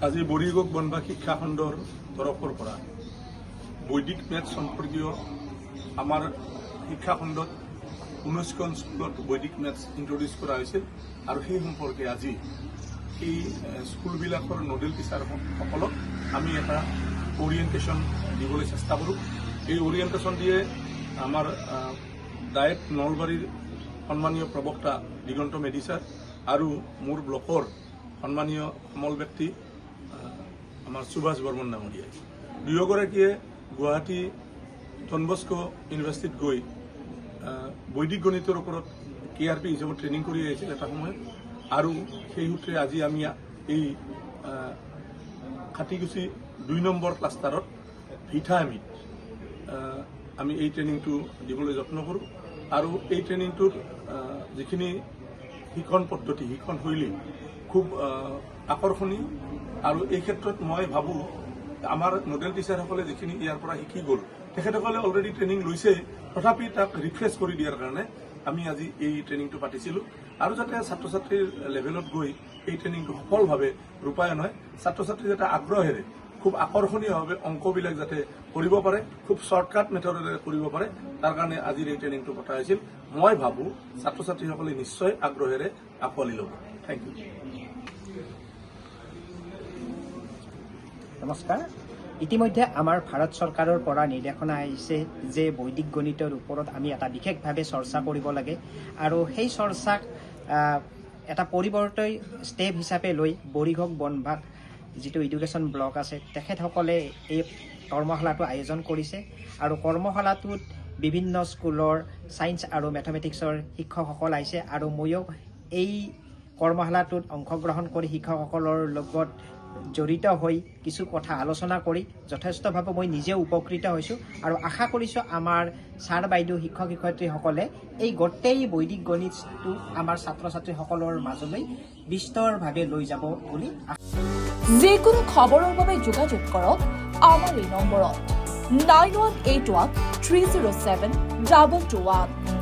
আজি বৰিগক বনবাস শিক্ষা খণ্ডৰ তৰফৰ পৰা বৈদিক মেথছ সম্পৰ্কীয় আমাৰ শিক্ষা খণ্ডত 19খন স্কুলত বৈদিক মেথছ ইন্ট্ৰডিউচ কৰা হৈছিল আৰু সেই সম্পৰ্কে আজি এই স্কুলবিলাকৰ নোডেল টিচাৰসকলক আমি এটা ওৰিয়েণ্টেশ্যন দিবলৈ চেষ্টা কৰোঁ। এই ওৰিয়েণ্টেশ্যন দিয়ে আমাৰ ডায়েট নলবাৰীৰ সন্মানীয় প্ৰবক্তা দিগন্ত মেধি ছাৰ আৰু মোৰ ব্লকৰ সন্মানীয় সমল ব্যক্তি আমাৰ সুভাষ বৰ্মন ডাঙৰীয়াই দুয়োগৰাকীয়ে গুৱাহাটী ডন বস্কো ইউনিভাৰ্চিটিত গৈ বৈদিক গণিতৰ ওপৰত KRP হিচাপত ট্ৰেইনিং কৰি আহিছিল এটা সময়ত আৰু সেই সূত্ৰে আজি আমি এই খাটিগুচি 2 নম্বৰ ক্লাষ্টাৰত ভিটামিন আমি এই ট্ৰেইনিংটো দিবলৈ যত্ন কৰোঁ আৰু এই ট্ৰেইনিংটোৰ যিখিনি শিক্ষণ পদ্ধতি শিক্ষণ শৈলী খুব আকৰ্ষণীয় আৰু এই ক্ষেত্ৰত মই ভাবোঁ আমাৰ নোডেল টিচাৰসকলে যিখিনি ইয়াৰ পৰা শিকি গ'ল তেখেতসকলে অলৰেডি ট্ৰেইনিং লৈছে তথাপি তাক ৰিফ্ৰেছ কৰি দিয়াৰ কাৰণে আমি আজি এই ট্ৰেইনিংটো পাতিছিলোঁ আৰু যাতে ছাত্ৰ ছাত্ৰীৰ লেভেলত গৈ এই ট্ৰেইনিংটো সফলভাৱে ৰূপায়ণ হয় ছাত্ৰ ছাত্ৰী যাতে আগ্ৰহেৰে খুব আকৰ্ষণীয়ভাৱে অংকবিলাক যাতে কৰিব পাৰে খুব শ্বৰ্টকাট মেথডেৰে কৰিব পাৰে তাৰ কাৰণে আজিৰ এই ট্ৰেইনিংটো পতা হৈছিল। মই ভাবোঁ ছাত্ৰ ছাত্ৰীসকলে নিশ্চয় আগ্ৰহেৰে আঁকোৱালি ল'ব। Thank you. নমস্কাৰ। ইতিমধ্যে আমাৰ ভাৰত চৰকাৰৰ পৰা নিৰ্দেশনা আহিছে যে বৈদিক গণিতৰ ওপৰত আমি এটা বিশেষভাৱে চৰ্চা কৰিব লাগে আৰু সেই চৰ্চাক এটা পৰিৱৰ্তন ষ্টেপ হিচাপে লৈ বৰিঘক বনবাস যিটো এডুকেশ্যন ব্লক আছে তেখেতসকলে এই কৰ্মশালাটো আয়োজন কৰিছে আৰু কৰ্মশালাটোত বিভিন্ন স্কুলৰ ছায়েন্স আৰু মেথমেটিক্সৰ শিক্ষকসকল আহিছে আৰু ময়ো এই কৰ্মশালাটোত অংশগ্ৰহণ কৰি শিক্ষকসকলৰ লগত জড়িত হৈ কিছু কথা আলোচনা কৰি যথেষ্টভাৱে মই নিজে উপকৃত হৈছোঁ আৰু আশা কৰিছোঁ আমাৰ ছাৰ বাইদেউ শিক্ষক শিক্ষয়িত্ৰীসকলে এই গোটেই বৈদিক গণিতটো আমাৰ ছাত্ৰ ছাত্ৰীসকলৰ মাজলৈ বিস্তৰভাৱে লৈ যাব বুলি যিকোনো খবৰৰ বাবে যোগাযোগ কৰক আমাৰ এই নম্বৰত 9181 307 221।